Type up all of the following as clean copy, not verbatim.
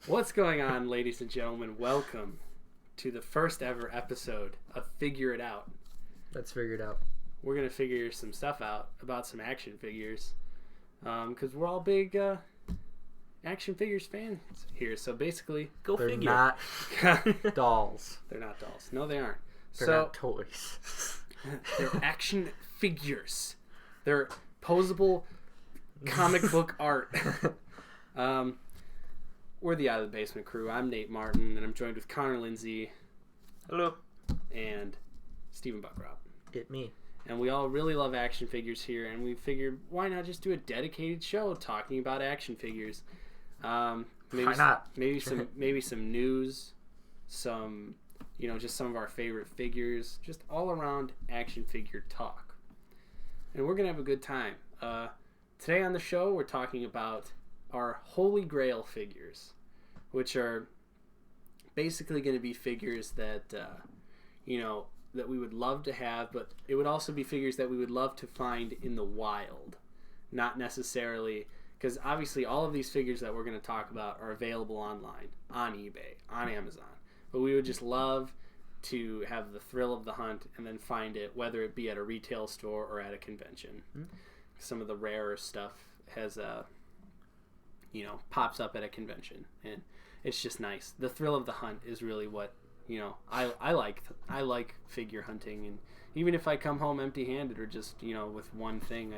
What's going on, ladies and gentlemen? Welcome to the first ever episode of Figure It Out. Let's figure it out. We're going to figure some stuff out about some action figures because we're all big action figures fans here. So basically, They're figure. not dolls. They're not dolls. No, they aren't. They're not toys. They're action figures. They're posable comic book art. We're the Out of the Basement crew. I'm Nate Martin, and I'm joined with Connor Lindsay. Hello. And Stephen Buckrop. It me. And we all really love action figures here, and we figured, why not just do a dedicated show talking about action figures? Why not? Maybe some news, some, just some of our favorite figures, just all around action figure talk. And we're gonna have a good time. Today on the show, we're talking about our Holy Grail figures, which are basically going to be figures that that we would love to have, but it would also be figures that we would love to find in the wild, not necessarily, because obviously all of these figures that we're going to talk about are available online, on eBay, on Amazon, but we would just love to have the thrill of the hunt and then find it, whether it be at a retail store or at a convention. Some of the rarer stuff has pops up at a convention, and it's just nice. The thrill of the hunt is really what I like. I like figure hunting, and even if I come home empty-handed or just with one thing,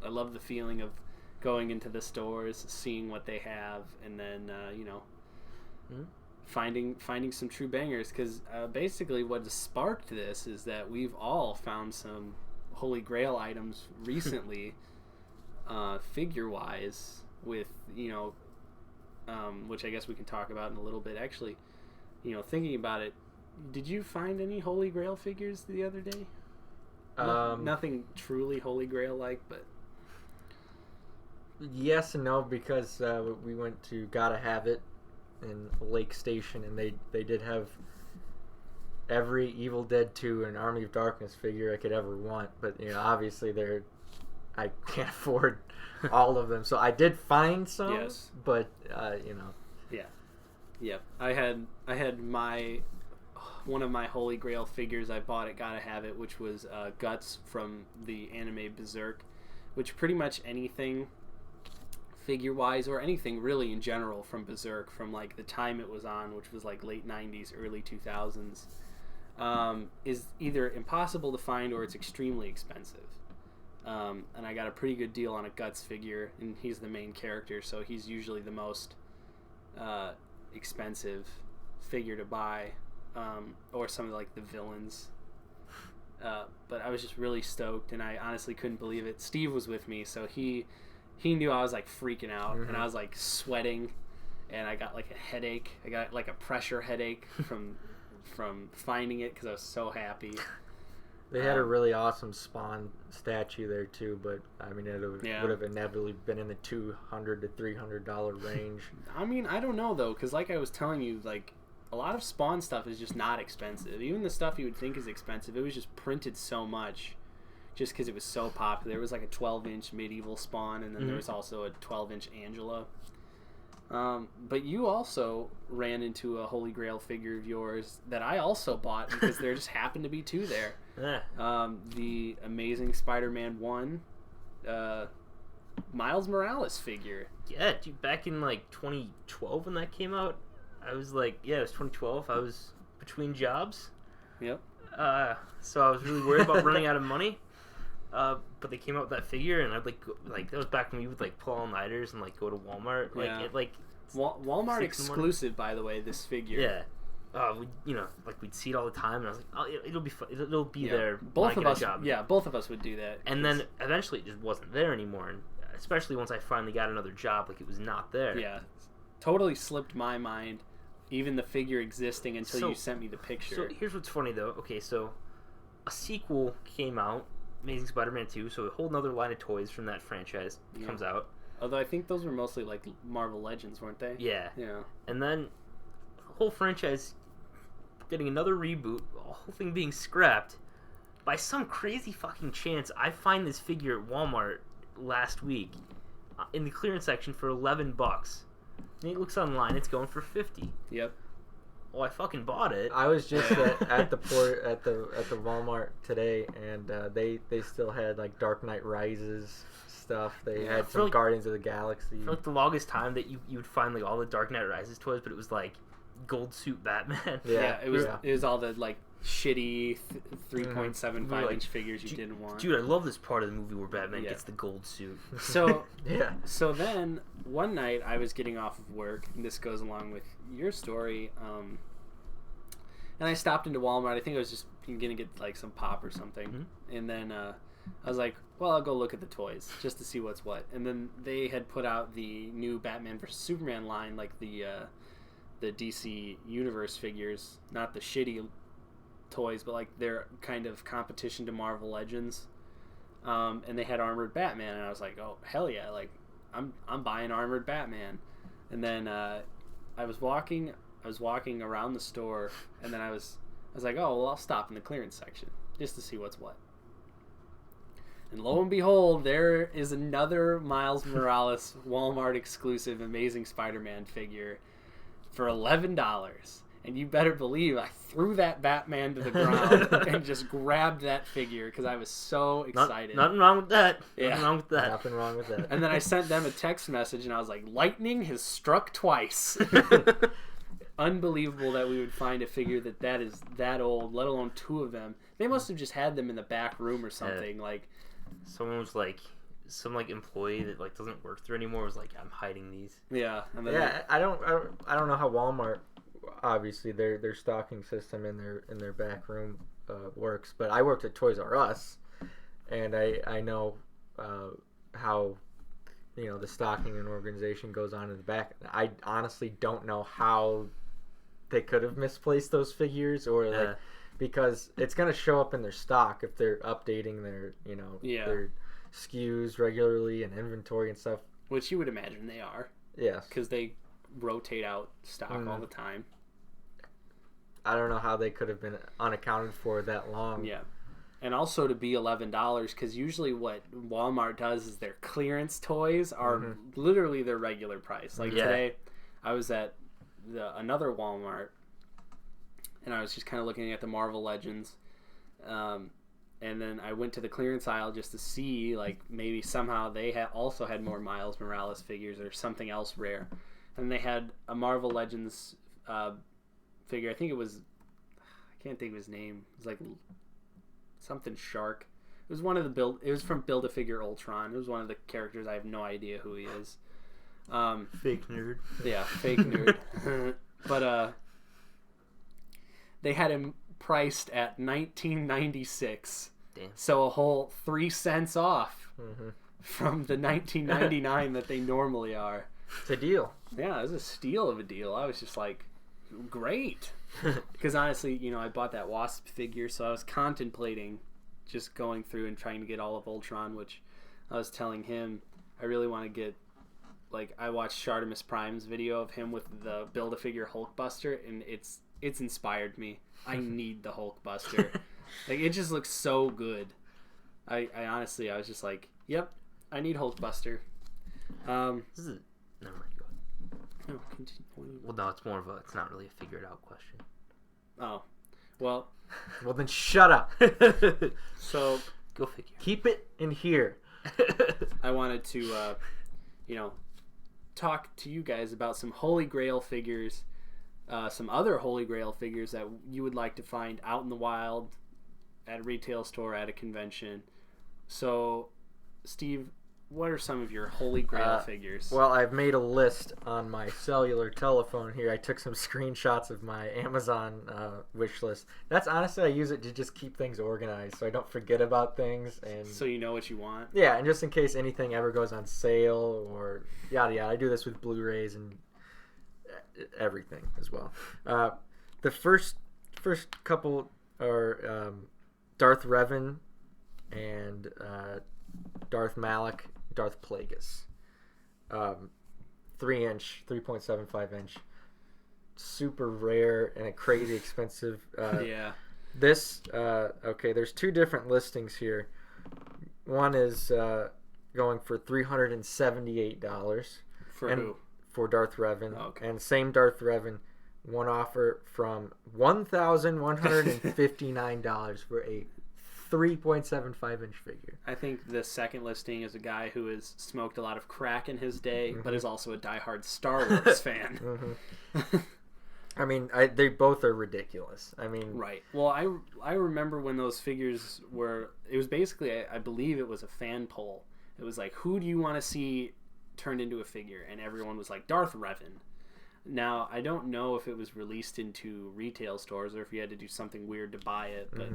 I love the feeling of going into the stores, seeing what they have, and then finding some true bangers. Because basically, what has sparked this is that we've all found some Holy Grail items recently, figure-wise. With which I guess we can talk about in a little bit. Actually, thinking about it, did you find any Holy Grail figures the other day? Nothing truly Holy Grail like, but yes and no, because we went to Gotta Have It in Lake Station, and they did have every Evil Dead 2 and Army of Darkness figure I could ever want, but obviously I can't afford all of them, so I did find some. Yes, but yeah. I had one of my Holy Grail figures I bought at Gotta Have It, which was Guts from the anime Berserk, which pretty much anything figure wise, or anything really in general from Berserk, from like the time it was on, which was like late 90s, early 2000s, is either impossible to find or it's extremely expensive. And I got a pretty good deal on a Guts figure, and he's the main character, so he's usually the most expensive figure to buy, or some of like the villains. But I was just really stoked, and I honestly couldn't believe it. Steve was with me, so he knew I was like freaking out, and I was like sweating, and I got like a headache. I got like a pressure headache from finding it because I was so happy. They had a really awesome Spawn statue there too, but I mean it would have inevitably been in the $200 to $300 range. I mean, I don't know though, because like I was telling you, like a lot of Spawn stuff is just not expensive. Even the stuff you would think is expensive, it was just printed so much, just because it was so popular. There was like a 12-inch medieval Spawn, and then there was also a 12-inch Angela. But you also ran into a Holy Grail figure of yours that I also bought because there just happened to be two there. The Amazing Spider-Man 1 Miles Morales figure. Yeah, dude, back in like 2012 when that came out, I was like, it was 2012. I was between jobs. Yep. So I was really worried about running out of money. But they came out with that figure, and I'd like that was back when we would like pull all-nighters and like go to Walmart. Walmart exclusive, by the way. This figure. Yeah. We'd see it all the time, and I was like, oh, it'll be fun. It'll be there. Both of us. Yeah, both of us would do that. And then eventually, it just wasn't there anymore. And especially once I finally got another job, like it was not there. Yeah, totally slipped my mind. Even the figure existing until you sent me the picture. So here's what's funny though. Okay, so a sequel came out. Amazing Spider-Man 2, so a whole nother line of toys from that franchise comes out. Although I think those were mostly like Marvel Legends, weren't they? Yeah. Yeah. And then the whole franchise getting another reboot, the whole thing being scrapped. By some crazy fucking chance, I find this figure at Walmart last week in the clearance section for $11. And he looks online, it's going for $50. Yep. Well, I fucking bought it. I was just at the Walmart today, and they still had like Dark Knight Rises stuff. They had some like, Guardians of the Galaxy. For like the longest time that you would find like all the Dark Knight Rises toys, but it was like gold suit Batman. Yeah, it was all the like shitty 3.75 inch figures you didn't want. Dude, I love this part of the movie where Batman gets the gold suit. So yeah. So then one night I was getting off of work, and this goes along with your story. And I stopped into Walmart. I think I was just gonna get like some pop or something, and then I was like, well, I'll go look at the toys just to see what's what. And then they had put out the new Batman vs Superman line, like the DC Universe figures, not the shitty toys, but like their kind of competition to Marvel Legends. And they had armored Batman, and I was like, oh hell yeah, like I'm buying armored Batman. And then I was walking around the store, and then I was like, oh well, I'll stop in the clearance section just to see what's what. And lo and behold, there is another Miles Morales Walmart exclusive Amazing Spider-Man figure for $11. And you better believe I threw that Batman to the ground and just grabbed that figure because I was so excited. Nothing wrong with that. Yeah. Nothing wrong with that. Nothing wrong with that. And then I sent them a text message, and I was like, lightning has struck twice. Unbelievable that we would find a figure that is that old, let alone two of them. They must have just had them in the back room or something. Like, someone was like, some like employee that like doesn't work there anymore was like, I'm hiding these. yeah. And then Yeah, I don't know how Walmart, obviously their stocking system in their back room works, but I worked at Toys R Us, and I know how the stocking and organization goes on in the back. I honestly don't know how they could have misplaced those figures, or like, because it's gonna show up in their stock if they're updating their their SKUs regularly and inventory and stuff. which you would imagine they are. Yes. Because they rotate out stock all the time. I don't know how they could have been unaccounted for that long. Yeah. And also to be $11, because usually what Walmart does is their clearance toys are literally their regular price. Like today, I was at another Walmart, and I was just kind of looking at the Marvel Legends, and then I went to the clearance aisle just to see, like, maybe somehow they also had more Miles Morales figures or something else rare. And they had a Marvel Legends figure. I think it was, I can't think of his name. It was like something Shark. It was one of the it was from Build-A-Figure Ultron. It was one of the characters. I have no idea who he is. Fake nerd. Yeah, fake nerd. But they had him priced at $19.96. Damn. So a whole 3 cents off from the $19.99 that they normally are. It's a deal. Yeah, it was a steal of a deal. I was just like, great. Because honestly, I bought that Wasp figure, so I was contemplating just going through and trying to get all of Ultron, which I was telling him I really want to get. Like, I watched Shartimus Prime's video of him with the Build-A-Figure Hulkbuster, and it's inspired me. I need the Hulkbuster. Like, it just looks so good. I honestly, I was just like, yep, I need Hulkbuster. This is never mind. Go ahead. No, continue. Well, no, it's not really a figured out question. Oh, well. Well, then shut up. So, Go figure. Keep it in here. I wanted to, talk to you guys about some Holy Grail figures, some other Holy Grail figures that you would like to find out in the wild, at a retail store, at a convention. So, Steve, what are some of your Holy Grail figures? Well, I've made a list on my cellular telephone here. I took some screenshots of my Amazon wish list. That's honestly, I use it to just keep things organized so I don't forget about things. And so you know what you want? yeah, and just in case anything ever goes on sale or yada yada. I do this with Blu-rays and everything as well. The first couple are Darth Revan and Darth Malak, Darth Plagueis. 3.75 inch. Super rare and a crazy expensive. Yeah. This, okay, there's two different listings here. One is going for $378. For who? for Darth Revan. Oh, okay. And same Darth Revan, one offer from $1,159 for a 3.75 inch figure. I think the second listing is a guy who has smoked a lot of crack in his day, but is also a diehard Star Wars fan. I mean, they both are ridiculous. I mean, right. Well, I remember when those figures were. It was basically, I believe it was a fan poll. It was like, who do you want to see turned into a figure? And everyone was like, Darth Revan. Now, I don't know if it was released into retail stores or if you had to do something weird to buy it, but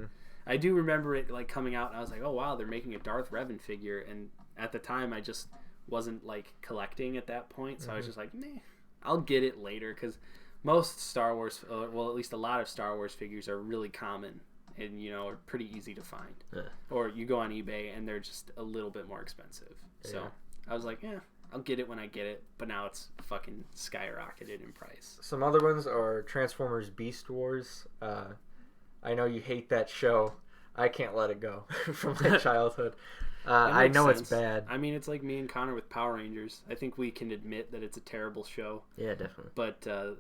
I do remember it like coming out and I was like, oh wow, they're making a Darth Revan figure. And at the time I just wasn't like collecting at that point, so I was just like, nah, I'll get it later, because most Star Wars, well, at least a lot of Star Wars figures are really common and, you know, are pretty easy to find. Or you go on eBay and they're just a little bit more expensive. So I was like, yeah, I'll get it when I get it, but now it's fucking skyrocketed in price. Some other ones are Transformers Beast Wars. I know you hate that show. I can't let it go from my childhood. I know it's bad. I mean, it's like me and Connor with Power Rangers. I think we can admit that it's a terrible show. Yeah, definitely. But the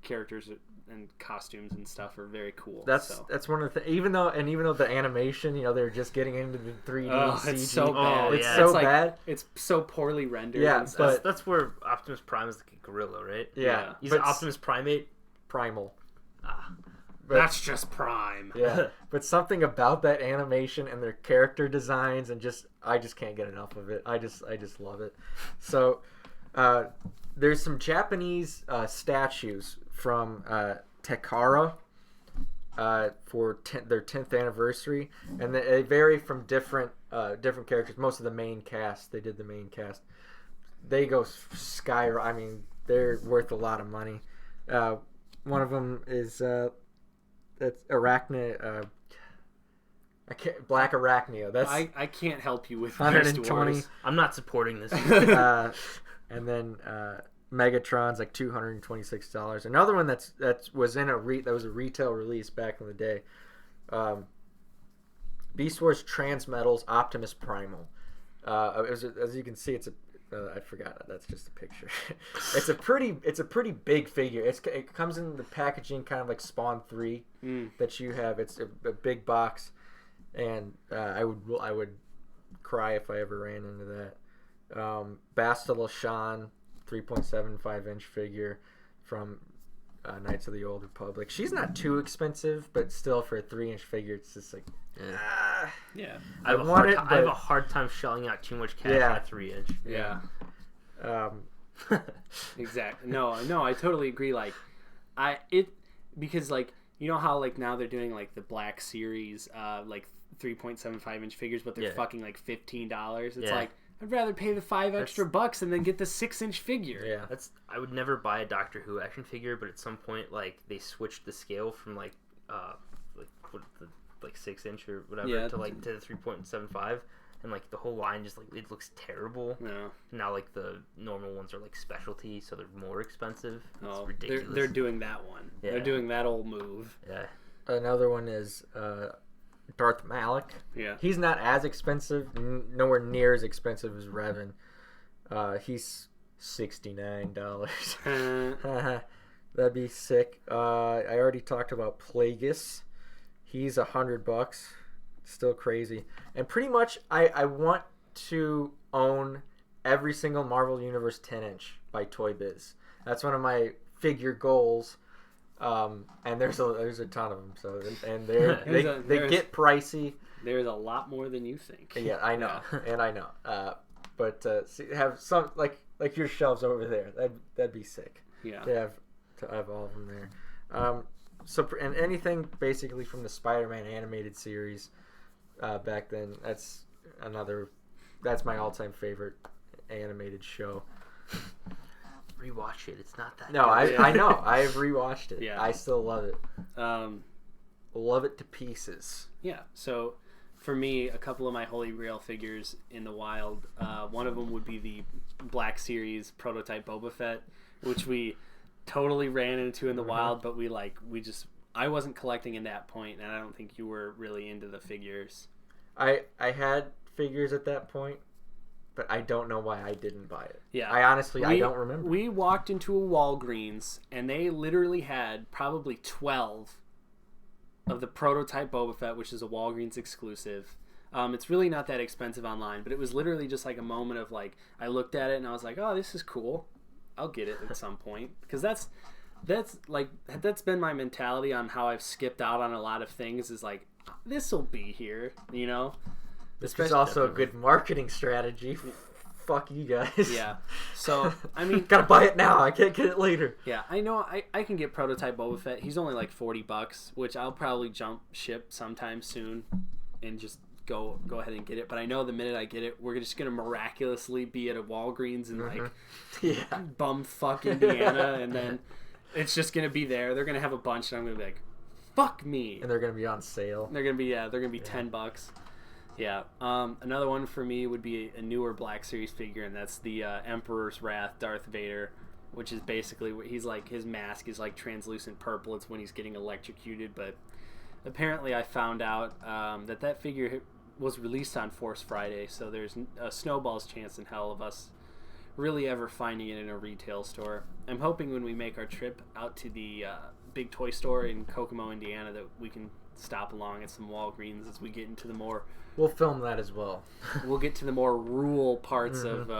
characters and costumes and stuff are very cool. That's one of the even though the animation, you know, they're just getting into the 3D CG. It's so bad. It's so bad. It's so poorly rendered. Yeah, but that's where Optimus Prime is the gorilla, right? Yeah. He's an Optimus Primate. Primal. But that's just Prime. Yeah, but something about that animation and their character designs and I just can't get enough of it. I just love it. So there's some Japanese statues from Takara for their 10th anniversary, and they vary from different characters. Most of the main cast, they did the main cast. They go I mean, they're worth a lot of money. One of them is that's Arachne. Black Arachnia. That's I can't help you with 120. I'm not supporting this. And then Megatron's like $226. Another one that was in that was a retail release back in the day. Beast Wars Transmetals Optimus Primal. As you can see, it's a I forgot. That's just a picture. It's a pretty big figure. It comes in the packaging kind of like Spawn 3 that you have. It's a big box, and I would cry if I ever ran into that. Bastila Shan, 3.75 inch figure from Knights of the Old Republic. She's not too expensive, but still for a 3-inch figure, it's just like yeah. I have a hard time shelling out too much cash on a 3-inch. Yeah. Exactly. No, I totally agree. Like, because like, you know how like now they're doing like the Black Series, like 3.75 inch figures, but they're fucking like $15. It's like, I'd rather pay the $5 extra and then get the 6-inch figure. Yeah. I would never buy a Doctor Who action figure, but at some point, like, they switched the scale from like 6-inch or whatever to the 3.75, and like the whole line just like it looks terrible. Yeah. Now like the normal ones are like specialty, so they're more expensive. It's ridiculous. They're doing that one. Yeah. They're doing that old move. Yeah. Another one is Darth Malak. Yeah. He's not as expensive, nowhere near as expensive as Revan. He's $69. That'd be sick. I already talked about Plagueis. He's $100. Still crazy. And pretty much, I want to own every single Marvel Universe 10-inch by Toy Biz. That's one of my figure goals. And there's a ton of them. So and they get pricey. There's a lot more than you think. Yeah, I know, and I know. But have some like your shelves over there. That'd be sick. Yeah. To have all of them there. And anything basically from the Spider-Man animated series back then. That's my all-time favorite animated show. Rewatch it. It's not that. No, I know. I've rewatched it. Yeah. I still love it. Love it to pieces. Yeah. So, for me, a couple of my Holy Grail figures in the wild. One of them would be the Black Series prototype Boba Fett, which we totally ran into in the wild, but I wasn't collecting in that point, and I don't think you were really into the figures. I had figures at that point, but I don't know why I didn't buy it. Yeah. I honestly I don't remember. We walked into a Walgreens, and they literally had probably 12 of the prototype Boba Fett, which is a Walgreens exclusive. It's really not that expensive online, but it was literally just like a moment of like, I looked at it and I was like, oh, this is cool. I'll get it at some point. Because that's been my mentality on how I've skipped out on a lot of things, is like, this will be here, you know? This is also a good marketing strategy. Fuck you guys. Yeah. So, I mean... Gotta buy it now. I can't get it later. Yeah, I know I can get prototype Boba Fett. He's only like $40, which I'll probably jump ship sometime soon and just go ahead and get it. But I know the minute I get it, we're just going to miraculously be at a Walgreens in like bumfuck Indiana, and then it's just going to be there. They're going to have a bunch, and I'm going to be like, fuck me. And they're going to be on sale. They're going to be $10. Yeah. Another one for me would be a newer Black Series figure, and that's the Emperor's Wrath Darth Vader, which is basically what he's like. His mask is like translucent purple. It's when he's getting electrocuted. But apparently, I found out that figure was released on Force Friday, so there's a snowball's chance in hell of us really ever finding it in a retail store. I'm hoping when we make our trip out to the big toy store in Kokomo, Indiana, that we can stop along at some Walgreens as we get into the more... We'll film that as well. We'll get to the more rural parts of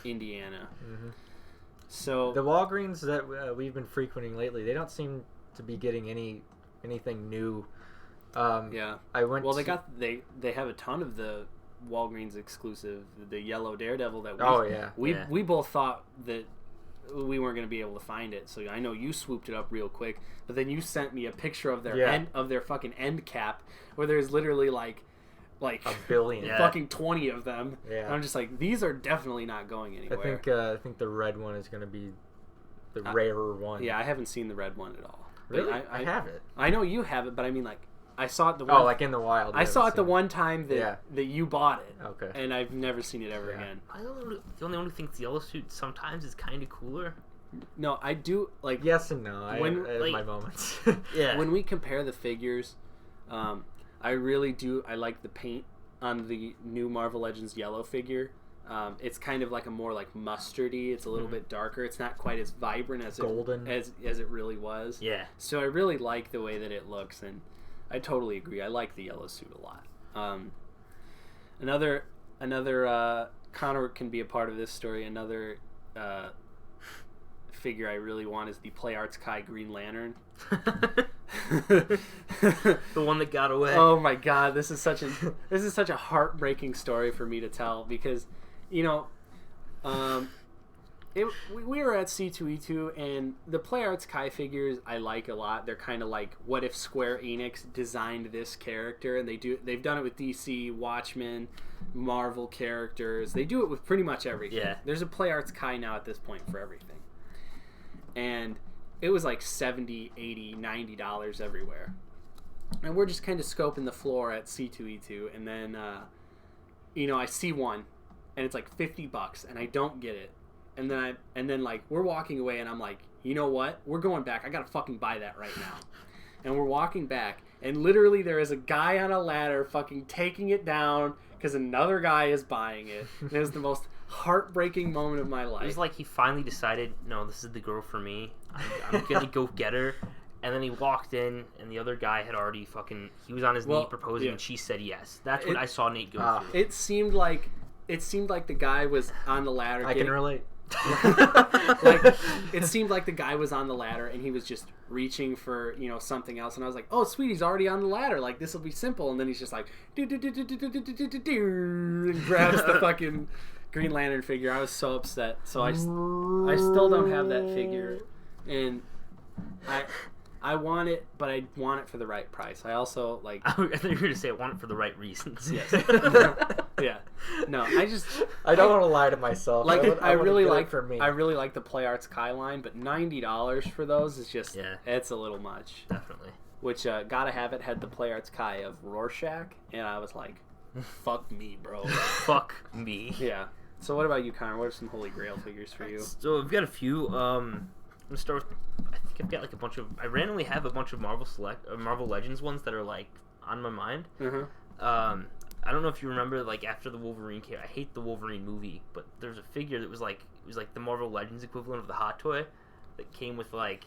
Indiana. Mm-hmm. So the Walgreens that we've been frequenting lately, they don't seem to be getting anything new. Yeah. I went. Well, they have a ton of the Walgreens exclusive, the yellow Daredevil that we both thought that we weren't going to be able to find it. So I know you swooped it up real quick, but then you sent me a picture of their fucking end cap, where there's literally like a billion, fucking 20 of them. Yeah. And I'm just like, these are definitely not going anywhere. I think the red one is going to be the rarer one. Yeah, I haven't seen the red one at all. Really? I have it. I know you have it, but I mean, like, I saw it the one... Oh, like in the wild. I saw it the one time that you bought it. Okay. And I've never seen it ever again. The only one who thinks the yellow suit sometimes is kind of cooler. No, I do, like... Yes and no. I have my moments. Yeah. When we compare the figures, I really do... I like the paint on the new Marvel Legends yellow figure. It's kind of like a more like mustardy. It's a little bit darker. It's not quite as vibrant as golden as it really was. Yeah. So I really like the way that it looks, and I totally agree. I like the yellow suit a lot. Another Connor can be a part of this story. Another figure I really want is the Play Arts Kai Green Lantern. The one that got away. Oh my God, this is such a heartbreaking story for me to tell, because, you know, we were at C2E2, and the Play Arts Kai figures I like a lot. They're kind of like, what if Square Enix designed this character? And they've done it with DC, Watchmen, Marvel characters. They do it with pretty much everything. Yeah. There's a Play Arts Kai now at this point for everything. And it was like $70, $80, $90 everywhere. And we're just kind of scoping the floor at C2E2, and then, I see one, and it's like $50, and I don't get it. And then like we're walking away, and I'm like, you know what? We're going back. I gotta fucking buy that right now. And we're walking back, and literally there is a guy on a ladder fucking taking it down because another guy is buying it. And it was the most heartbreaking moment of my life. It was like he finally decided, no, this is the girl for me. I'm gonna go get her. And then he walked in, and the other guy had already he was on his knee proposing, and she said yes. That's what I saw Nate go through. It seemed like the guy was on the ladder. I can relate. Like, it seemed like the guy was on the ladder, and he was just reaching for, something else. And I was like, oh, sweet, he's already on the ladder. Like, this will be simple. And then he's just like, and grabs the fucking Green Lantern figure. I was so upset. So I still don't have that figure. And I want it, but I want it for the right price. I also, like... I thought you were going to say I want it for the right reasons. Yes. Yeah. No, I don't want to lie to myself. Like, I really like the Play Arts Kai line, but $90 for those is just... Yeah. It's a little much. Definitely. Which, Gotta Have It had the Play Arts Kai of Rorschach, and I was like, fuck me, bro. Fuck me. Yeah. So what about you, Connor? What are some Holy Grail figures for you? So I've got a few. I'm gonna start with, I think I've got like a bunch of... I randomly have a bunch of Marvel Legends ones that are like on my mind. Mm-hmm. I don't know if you remember, like, after the Wolverine came, I hate the Wolverine movie, but there's a figure that was like, it was like the Marvel Legends equivalent of the Hot Toy that came with like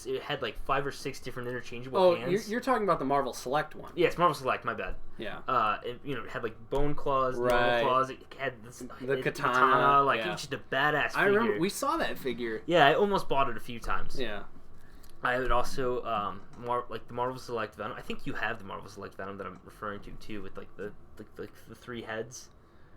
it had like 5 or 6 different interchangeable hands. You're talking about the Marvel Select one. Yeah, it's Marvel Select, my bad. Yeah. It had like bone claws, normal claws, it had the katana, like it was just a badass figure. I remember we saw that figure. Yeah, I almost bought it a few times. Yeah. I would also like the Marvel Select Venom. I think you have the Marvel Select Venom that I'm referring to too, with like the 3 heads.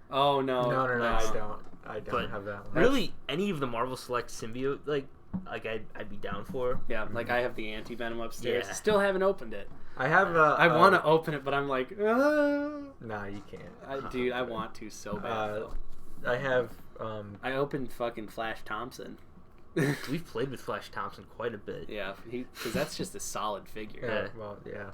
Oh no, I don't have that one. Really, any of the Marvel Select symbiote, like I'd be down for. Yeah, like I have the anti-venom upstairs. Yeah. Still haven't opened it. I have. I want to open it, but I'm like, nah, you can't. Dude, I want to so bad. I have. I opened fucking Flash Thompson. We've played with Flash Thompson quite a bit. Yeah, because that's just a solid figure. Yeah, well, yeah.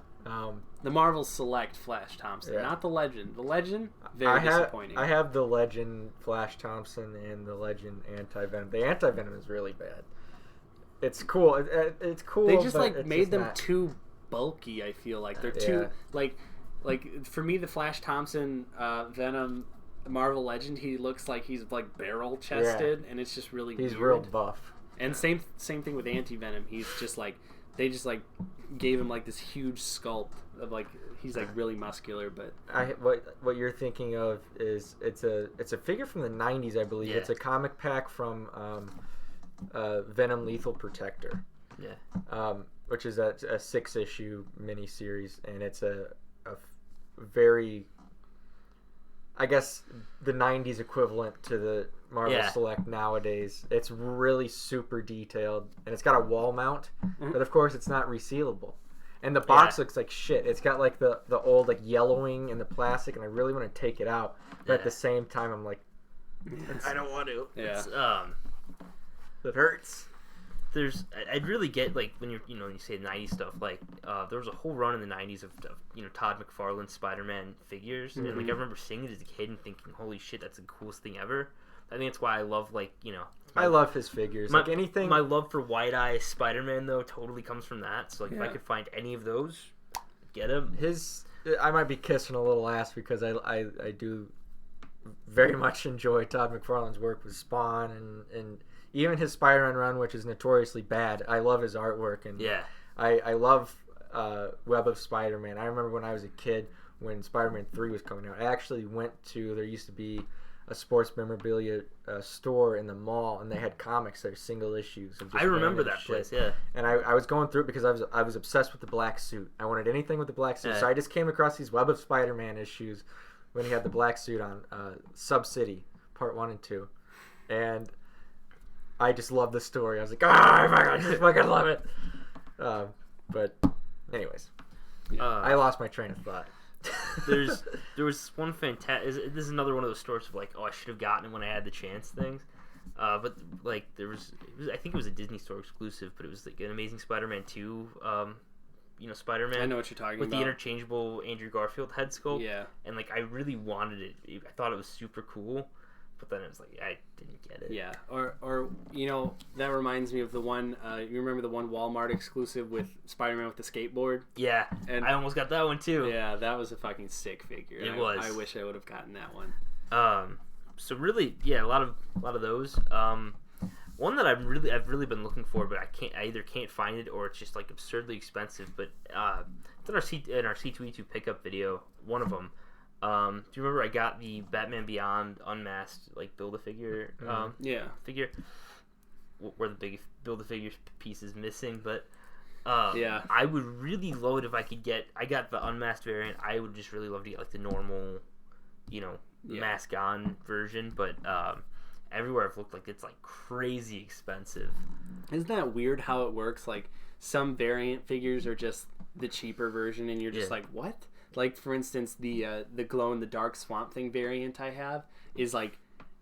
The Marvel Select Flash Thompson, not the Legend. The Legend, very disappointing. I have the Legend Flash Thompson and the Legend Anti-Venom. The Anti-Venom is really bad. It's cool. It's cool. They just made them too bulky. I feel like they're too like for me the Flash Thompson Venom Marvel Legend. He looks like he's like barrel chested, and it's just really he's weird. Real buff. And same thing with Anti-Venom. He's just like they just like gave him like this huge sculpt of like he's like really muscular. But what you're thinking of is it's a figure from the 90s, I believe. Yeah. It's a comic pack from Venom Lethal Protector. Yeah. Which is a 6-issue miniseries, and it's a very, I guess, the 90s equivalent to the Marvel Select nowadays. It's really super detailed, and it's got a wall mount, but of course it's not resealable. And the box looks like shit. It's got like the old like yellowing in the plastic, and I really want to take it out, but at the same time I'm like, I don't want to. Yeah. It hurts. I'd really get like when you say 90s stuff, like there was a whole run in the 90s of Todd McFarlane's Spider-Man figures, and like I remember seeing it as a kid and thinking, holy shit, that's the coolest thing ever. I think that's why I love I love his figures. Like anything. My love for White Eye Spider-Man though totally comes from that. So like if I could find any of those, get him. I might be kissing a little ass because I do very much enjoy Todd McFarlane's work with Spawn and even his Spider-Man run, which is notoriously bad. I love his artwork, and I love Web of Spider-Man. I remember when I was a kid when Spider-Man 3 was coming out. I actually went to, there used to be a sports memorabilia store in the mall, and they had comics that are single issues. Of just I remember that shit. place, yeah. And I was going through it because I was obsessed with the black suit. I wanted anything with the black suit, so I just came across these Web of Spider-Man issues when he had the black suit on, Sub-City, Part 1 and 2. And I just love the story. I was like, I fucking love it. But anyways, I lost my train of thought. There was one fantastic. This is another one of those stories of like, I should have gotten it when I had the chance things. But like I think it was a Disney Store exclusive, but it was like an Amazing Spider-Man 2. Spider-Man. I know what you're talking with about. The interchangeable Andrew Garfield head sculpt. Yeah. And like I really wanted it. I thought it was super cool. But then it was like, I didn't get it. Yeah, or that reminds me of the one, you remember the one Walmart exclusive with Spider-Man with the skateboard? Yeah, and I almost got that one too. Yeah, that was a fucking sick figure. It was. I wish I would have gotten that one. So really, a lot of those. One that I've really been looking for, but I either can't find it or it's just like absurdly expensive. But it's in our C2E2 pickup video, one of them. Do you remember I got the Batman Beyond unmasked like Build-A-Figure figure where the big Build-A-Figure piece is missing, but I would really love it if I could get. I got the unmasked variant. I would just really love to get like the normal, mask on version, but everywhere I've looked, like it's like crazy expensive. Isn't that weird how it works? Like some variant figures are just the cheaper version, and you're just like, what? Like, for instance, the glow-in-the-dark Swamp Thing variant I have is, like,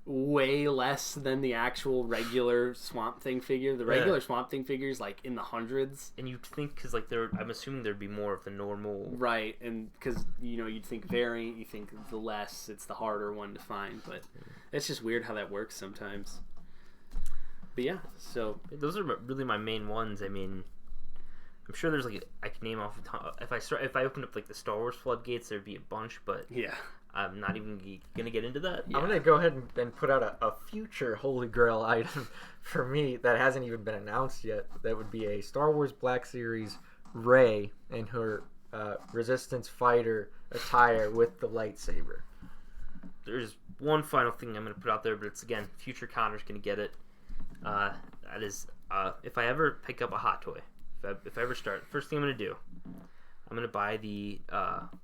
way less than the actual regular Swamp Thing figure. The regular Swamp Thing figure is, like, in the hundreds. And you'd think, because, like, I'm assuming there'd be more of the normal... Right, and because, you'd think variant, you think the less, it's the harder one to find. But it's just weird how that works sometimes. But, yeah, so... Those are really my main ones. I mean... I'm sure there's like I could name off a ton. If I opened up like the Star Wars floodgates, there'd be a bunch. But yeah, I'm not even gonna get into that. I'm gonna go ahead and put out a future Holy Grail item for me that hasn't even been announced yet. That would be a Star Wars Black Series Rey in her Resistance fighter attire with the lightsaber. There's one final thing I'm going to put out there, but it's again, future Connor's going to get it. That is, if I ever pick up a hot toy, if I ever start, first thing I'm going to do, I'm going to buy the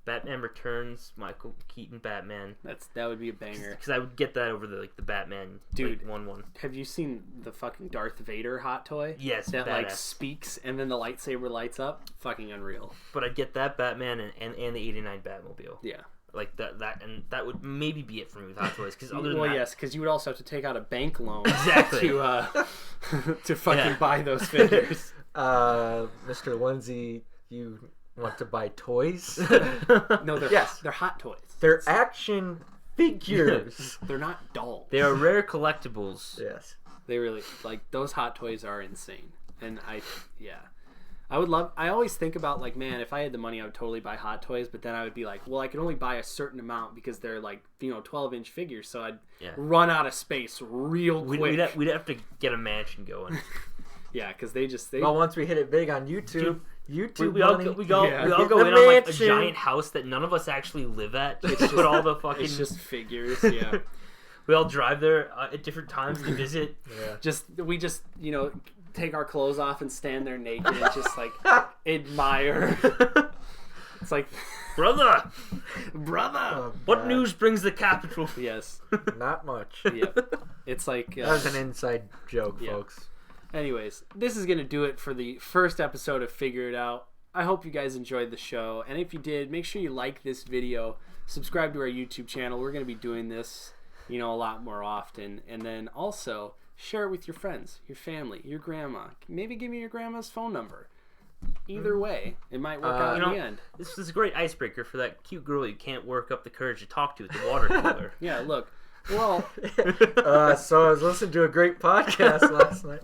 Batman Returns Michael Keaton Batman. That would be a banger. Because I would get that over the Batman dude. Like, 1/1. Have you seen the fucking Darth Vader hot toy? Yes, that badass. like speaks and then the lightsaber lights up. Fucking unreal. But I'd get that Batman and the '89 Batmobile. Yeah. Like that would maybe be it for me with hot toys. Because other than that, yes, because you would also have to take out a bank loan exactly to fucking buy those figures. Mr. Lindsay, you want to buy toys? No, they're hot toys. They're action figures. They're not dolls. They are rare collectibles. Yes. They really those hot toys are insane. And I always think about like, man, if I had the money I would totally buy hot toys, but then I would be like, well, I can only buy a certain amount because they're like, 12-inch figures, so I'd run out of space real quick. We'd have to get a mansion going. Yeah, because they well, once we hit it big on YouTube, we all go in on like a giant house that none of us actually live at. It's just all the fucking. It's just figures. Yeah. We all drive there at different times to visit. Yeah. We just take our clothes off and stand there naked and just like admire. It's like, brother, Oh, what news brings the capital? Yes. Not much. Yep. It's like that was an inside joke, folks. Anyways, this is going to do it for the first episode of Figure It Out. I hope you guys enjoyed the show. And if you did, make sure you like this video. Subscribe to our YouTube channel. We're going to be doing this, a lot more often. And then also, share it with your friends, your family, your grandma. Maybe give me your grandma's phone number. Either way, it might work out in the end. This is a great icebreaker for that cute girl you can't work up the courage to talk to at the water cooler. Yeah, look. Well, so I was listening to a great podcast last night.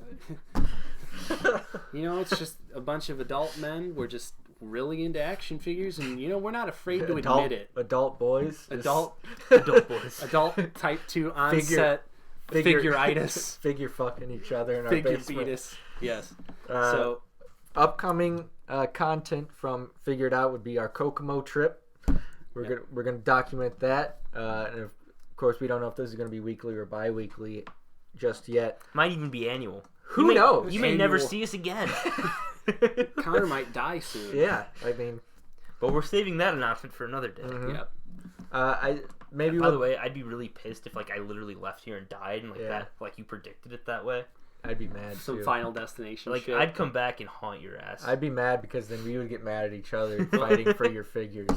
It's just a bunch of adult men. We're just really into action figures, and we're not afraid to admit it. Adult boys. Adult boys. Adult type 2 onset figuritis. Figure fucking each other in our Figure basement. fetus. Yes. So upcoming content from Figure It Out would be our Kokomo trip. We're gonna document that, and of course we don't know if this is gonna be weekly or bi-weekly just yet. Might even be annual. Who knows? You may never see us again. Connor might die soon. Yeah, but we're saving that announcement for another day. Mm-hmm. Yep. By the way, I'd be really pissed if I literally left here and died and that, you predicted it that way. I'd be mad. Some too. Final Destination. Shit. I'd come back and haunt your ass. I'd be mad because then we would get mad at each other fighting for your figures.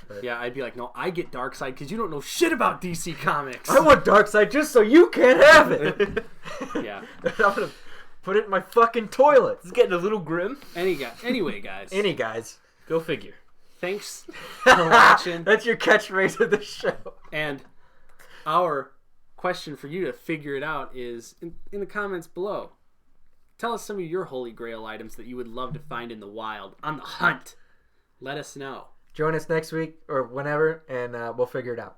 But yeah, I'd be like, no, I get Darkseid because you don't know shit about DC Comics. I want Darkseid just so you can't have it. Yeah. I'm gonna put it in my fucking toilet. It's getting a little grim. Anyway, guys. Go figure. Thanks for watching. That's your catchphrase of the show. And our question for you to figure it out is in the comments below. Tell us some of your Holy Grail items that you would love to find in the wild, on the hunt. Let us know. Join us next week or whenever, and we'll figure it out.